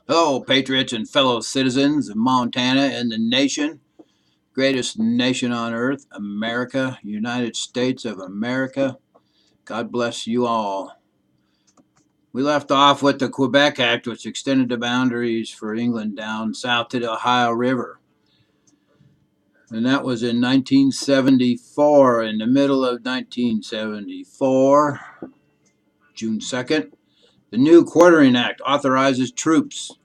Hello, patriots and fellow citizens of Montana and the nation, greatest nation on earth, America, United States of America. God bless you all. We left off with the Quebec Act, which extended the boundaries for England down south to the Ohio River. And that was in 1974. In the middle of 1974, June 2nd, the new Quartering Act authorizes troops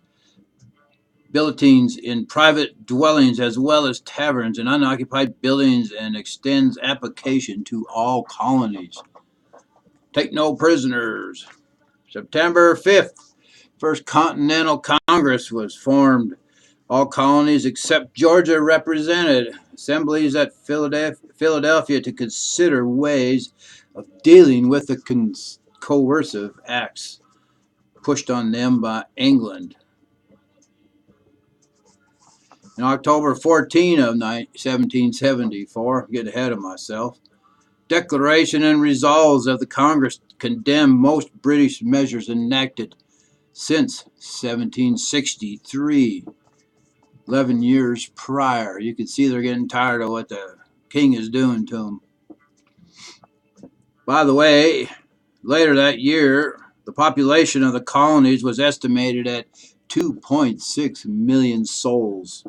billeting in private dwellings as well as taverns and unoccupied buildings and extends application to all colonies. Take no prisoners. September 5th, First Continental Congress was formed. All colonies except Georgia represented. Assemblies at Philadelphia to consider ways of dealing with the coercive acts pushed on them by England. On October 14 of 1774, get ahead of myself, Declaration and resolves of the Congress condemn most British measures enacted since 1763, 11 years prior. You can see they're getting tired of what the king is doing to them. By the way, later that year, the population of the colonies was estimated at 2.6 million souls.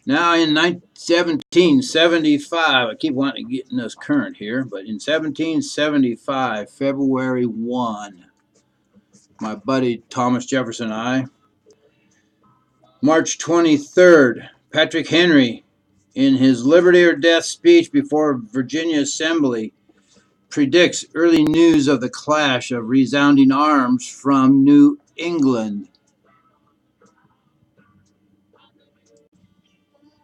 Now in 1775, I keep wanting to get in this current here, but in 1775, February 1, my buddy Thomas Jefferson and I, March 23rd, Patrick Henry, in his Liberty or Death speech before Virginia Assembly, predicts early news of the clash of resounding arms from New England.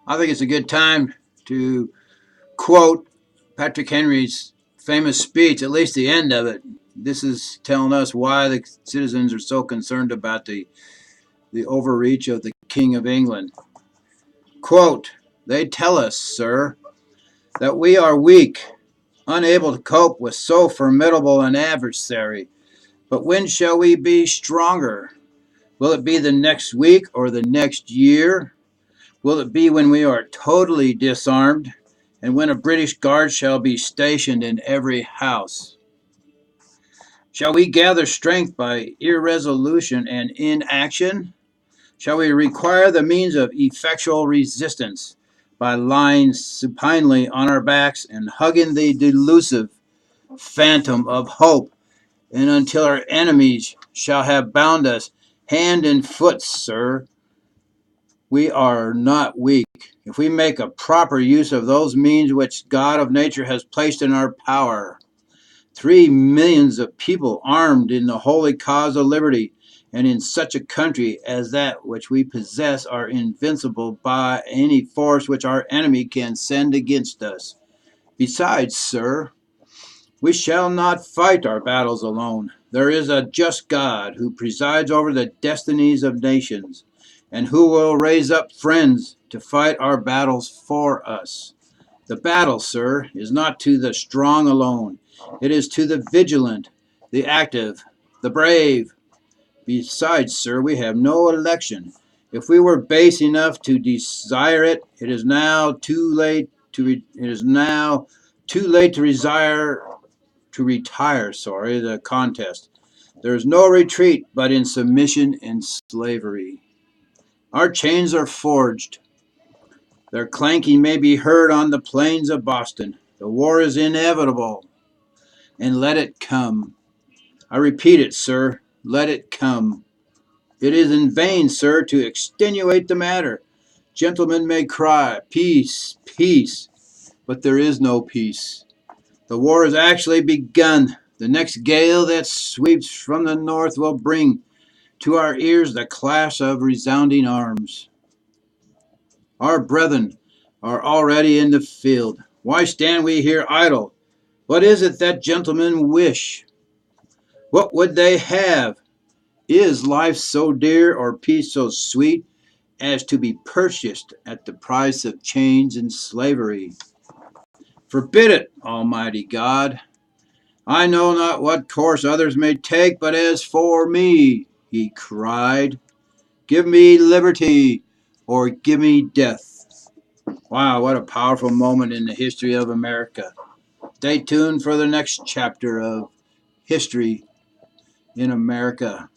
I think it's a good time to quote Patrick Henry's famous speech, at least the end of it. This is telling us why the citizens are so concerned about the overreach of the King of England. Quote, "They tell us, sir, that we are weak, unable to cope with so formidable an adversary. But when shall we be stronger? Will it be the next week or the next year? Will it be when we are totally disarmed and when a British guard shall be stationed in every house? Shall we gather strength by irresolution and inaction? Shall we require the means of effectual resistance by lying supinely on our backs and hugging the delusive phantom of hope, and until our enemies shall have bound us hand and foot, sir? We are not weak. If we make a proper use of those means which God of nature has placed in our power, 3 millions of people armed in the holy cause of liberty, and in such a country as that which we possess, are invincible by any force which our enemy can send against us. Besides, sir, we shall not fight our battles alone. There is a just God who presides over the destinies of nations, and who will raise up friends to fight our battles for us. The battle, sir, is not to the strong alone. It is to the vigilant, the active, the brave. Besides, sir, we have no election. If we were base enough to desire it, it is now too late to retire the contest. There is no retreat but in submission and slavery. Our chains are forged. Their clanking may be heard on the plains of Boston. The war is inevitable, and let it come. I repeat it, sir, let it come. It is in vain, sir, to extenuate the matter. Gentlemen may cry, peace, peace, but there is no peace. The war has actually begun. The next gale that sweeps from the north will bring to our ears the clash of resounding arms. Our brethren are already in the field. Why stand we here idle? What is it that gentlemen wish? What would they have? Is life so dear or peace so sweet as to be purchased at the price of chains and slavery? Forbid it, Almighty God. I know not what course others may take, but as for me, he cried, Give me liberty or give me death. Wow, what a powerful moment in the history of America. Stay tuned for the next chapter of history in America.